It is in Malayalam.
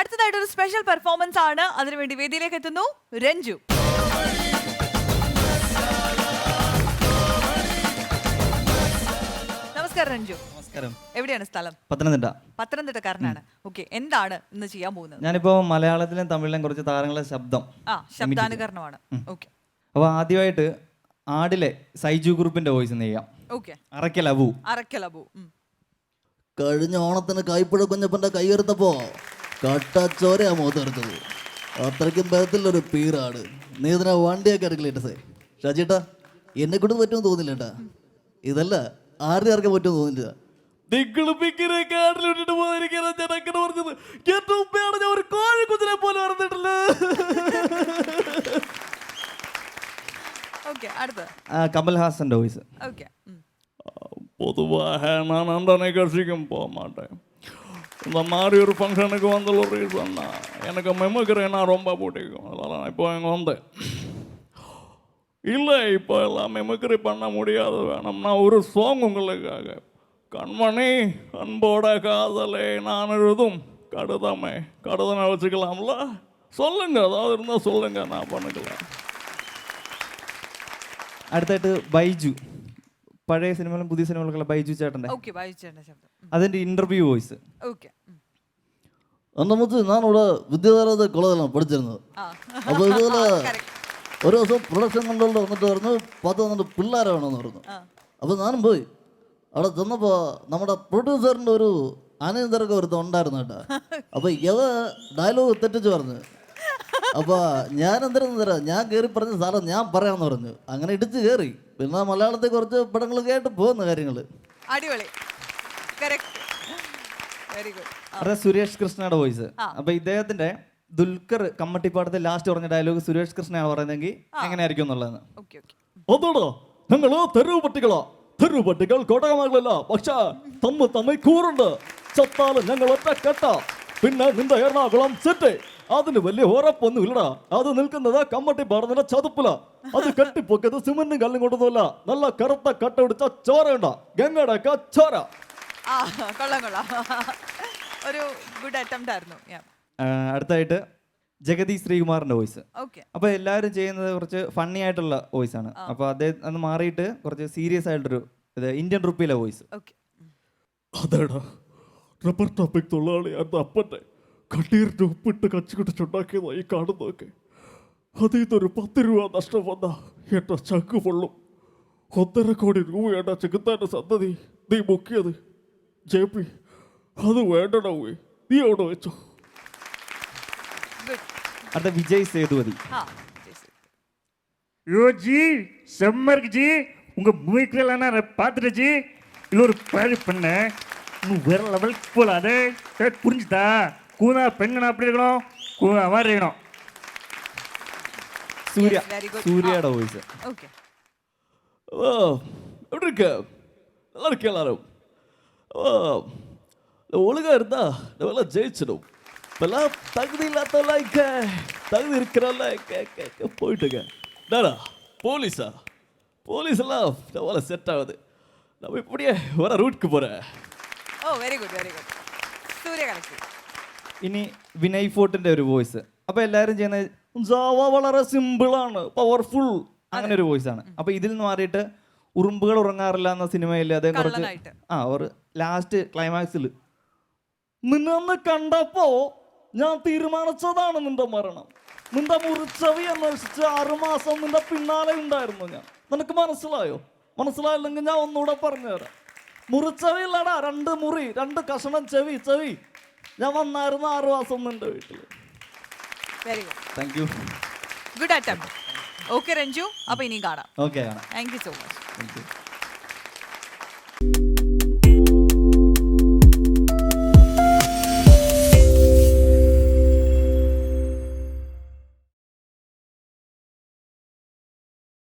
അടുത്തതായിട്ട് ഒരു സ്പെഷ്യൽ പെർഫോമൻസ് ആണ്. അതിനുവേണ്ടി വേദിയിലേക്ക് എത്തുന്നു രഞ്ജു. നമസ്കാരം രഞ്ജു. നമസ്കാരം. എവിടെയാണ് സ്ഥലം? പത്തനംതിട്ട. പത്തനംതിട്ടക്കാരനാണ്. ഓക്കെ, എന്താണ് ഇന്ന് ചെയ്യാൻ പോകുന്നത്? ഞാനിപ്പോ മലയാളത്തിലും തമിഴിലും കുറച്ച് താരങ്ങളുടെ ശബ്ദാനുകരണമാണ്. ഓക്കെ, അപ്പൊ ആദ്യമായിട്ട് ആടിലെ സൈജു ഗ്രൂപ്പിന്റെ വോയിസ് ചെയ്യാം. ഓക്കെ. അറക്കലബു. കഴിഞ്ഞ ഓണത്തിന് കൈപ്പുഴ കുഞ്ഞപ്പന്റെ കൈയെടുത്തപ്പോ കട്ടച്ചോരയാ മുഖത്തെടുത്തത്. അത്രയ്ക്കും ബലത്തിലൊരു പീറാണ്. നീ ഇതിനെ വണ്ടിയൊക്കെ ഇറക്കില്ലേട്ടേ ഷാജിട്ടാ, എന്നെ കൊണ്ട് പറ്റുമെന്ന് തോന്നില്ല കേട്ടാ. ഇതല്ല ആരുടെ ഇറക്കാൻ പറ്റുമെന്ന് തോന്നില്ല. കമൽഹാസന്റെ വോയിസ്. பொதுவாக நான் அந்த நிகழ்ச்சிக்கும் போக மாட்டேன். இந்த மாதிரி ஒரு ஃபங்க்ஷனுக்கு வந்த ஒரு ரீசன் தான், எனக்கு மெமக்கிறேன்னா ரொம்ப பிடிக்கும். அதெல்லாம் இப்போ இங்கே வந்தேன். இல்லை, இப்போ எல்லாம் மெமக்கரி பண்ண முடியாது. வேணும்னா ஒரு சாங் உங்களுக்காக. கண்மணி அன்போட காதலை நான் எழுதும் கடுதமே. கடுதனை வச்சுக்கலாம்ல? சொல்லுங்க, அதாவது இருந்தால் சொல்லுங்க, நான் பண்ணிக்கலாம். അടുത്തായിട്ട് ബൈജു. പഴയ സിനിമകളും പുതിയ സിനിമകളൊക്കെ ബൈജു ചേട്ടൻ്റെ അതിന്റെ ഇന്റർവ്യൂ വോയിസ്. എൻ്റെ മുത്ത് ഞാനിവിടെ വിദ്യാധാരത്തെ കോളേജിലാണ് പഠിച്ചിരുന്നത്. അപ്പോൾ ഇതുപോലെ ഒരു ദിവസം പ്രൊഡക്ഷൻ കൺട്രോളിൽ വന്നിട്ട് പറഞ്ഞു 10 പിള്ളേരെ വേണമെന്ന് പറഞ്ഞു. അപ്പോൾ ഞാനും പോയി. അവിടെ ചെന്നപ്പോൾ നമ്മുടെ പ്രൊഡ്യൂസറിൻ്റെ ഒരു അനിയന്തരൊക്കെ ഒരുത്തം ഉണ്ടായിരുന്നു കേട്ടോ. അപ്പോൾ ഇവ ഡയലോഗ് തെറ്റിച്ച് പറഞ്ഞു. അപ്പോൾ ഞാൻ എന്തിനാ തരാം, ഞാൻ കയറി പറഞ്ഞ സാറേ ഞാൻ പറയാമെന്ന് പറഞ്ഞു. അങ്ങനെ ഇടിച്ച് കയറി. പിന്നെ മലയാളത്തിൽ കുറച്ച് പടങ്ങളൊക്കെ ആയിട്ട് പോകുന്ന കാര്യങ്ങൾ. അടിപൊളി. അത് സുരേഷ് കൃഷ്ണയുടെ വോയിസ്. അപ്പൊ ഇദ്ദേഹത്തിന്റെ ദുൽഖർ കമ്മട്ടിപ്പാടത്തെ ലാസ്റ്റ് പറഞ്ഞ ഡയലോഗ് സുരേഷ് കൃഷ്ണയാണ് പറയുന്നതെങ്കിൽ എങ്ങനെയായിരിക്കും എന്നുള്ളതാണ്. അതോടോ ഞങ്ങള് തെരുവ് പട്ടികളാ. തെരുവ് പട്ടികൾ കൊടകമകളല്ല, പക്ഷേ തമ്മിൽ കൂറുണ്ട്. ചത്താലും ഞങ്ങൾ ഒറ്റ കെട്ട. പിന്നെ നിന്റെ എറണാകുളം സെറ്റ് അതിന് വലിയ ഉറപ്പൊന്നും ഇല്ലടാ. അത് നിൽക്കുന്നത് കമ്മട്ടിപ്പാടത്തിന്റെ ചതുപ്പില. അത് കെട്ടിപ്പൊക്കത് സിമന്റും കല്ലും കൊണ്ടൊന്നുമല്ല, നല്ല കറുത്ത കട്ട പിടിച്ച ചോരയുണ്ട ഗംഗയുടെ ചോര. ഒരു ഗുഡ് അറ്റംപ്റ്റ് ആയിരുന്നു. അടുത്തായിട്ട് ജഗതി ശ്രീകുമാറിന്റെ വോയിസ്. അപ്പൊ എല്ലാവരും ചെയ്യുന്നത് കുറച്ച് ഫണ്ണി ആയിട്ടുള്ള വോയിസ് ആണ്. അപ്പൊ അദ്ദേഹം അന്ന് മാറിയിട്ട് കുറച്ച് സീരിയസ് ആയിട്ടൊരു ഇന്ത്യൻ റുപ്പിയിലെ വോയിസ്. അതേടാ റബ്ബർ ടോപ്പിക് തൊഴിലാളി അത് അപ്പൻ്റെ കണ്ണീരിൻ്റെ ഉപ്പിട്ട് കച്ചുകിട്ടിച്ചുണ്ടാക്കിയതായി കാണുന്നതൊക്കെ. അതിൽ 10 രൂപ നഷ്ടം വന്ന എൻ്റെ ചങ്ക് പൊള്ളും. 1.5 കോടി രൂപയുടെ ചെകുത്താൻ്റെ സന്തതി നീ മുക്കിയത്. JP അത് വേണ്ടടാ, നീ അവിടെ വെച്ചോ. അടുത്ത വിജയ് സേതുപതി. யோ ஜி செம்ம இருக்கு ஜி, உங்க மூவிக்கெல்லாம் நான் பார்த்துட்டேன் ஜி. இல்லை ஒரு பழி பண்ண இன்னும் வேற லெவலுக்கு போகல. அது புரிஞ்சுதா? கூதா பெண்ணு அப்படி இருக்கணும், கூதா மாதிரி இருக்கணும். സൂര്യയുടെ വോയിസ്. எப்படி இருக்க? நல்லா இருக்கு எல்லாரும். ஒழுங்கா இருந்தா நம்மளாம் ஜெயிச்சிடும். இப்பெல்லாம் தகுதி இல்லாதவெல்லாம் தகுதி இருக்கிறவெல்லாம் போயிட்டுங்க. என்னடா போலீஸா? போலீஸ் எல்லாம் நம்மளால செட் ஆகுது. நம்ம இப்படியே வர ரூட்க்கு போகிறேன். Very good, very good. Surya കലക്കി. ഇനി വിനയ് ഫോർട്ടിന്റെ ഒരു വോയിസ്. അപ്പൊ എല്ലാവരും ചെയ്യുന്നത് ജാവ വളരെ സിമ്പിളാണ്, പവർഫുൾ അങ്ങനെ ഒരു വോയിസ് ആണ്. അപ്പൊ ഇതിൽ നിന്ന് മാറിയിട്ട് ഉറുമ്പുകൾ ഉറങ്ങാറില്ല എന്ന സിനിമയിൽ അദ്ദേഹം കുറച്ച് ഒരു ലാസ്റ്റ് ക്ലൈമാക്സിൽ നിന്നെ കണ്ടപ്പോ ഞാൻ തീരുമാനിച്ചതാണ് നിന്റെ മരണം. നിന്റെ മുറിച്ചവി അന്വേഷിച്ച് 6 മാസം നിന്റെ പിന്നാലെ ഉണ്ടായിരുന്നു ഞാൻ. നിനക്ക് മനസ്സിലായോ? മനസ്സിലായില്ലെങ്കിൽ ഞാൻ ഒന്നുകൂടെ പറഞ്ഞുതരാം. മുറിച്ചവയില്ലടാ, 2 മുറി, 2 കഷണം ചെവി. ഞാൻ വന്നായിരുന്നു 6 മാസം നിന്റെ വീട്ടിൽ. Very good, thank you. Good attempt. Okay Ranju, അപ്പൊ ഇനിയും കാണാം. ഓക്കെ, കാണാം. Thank you so much. Thank you.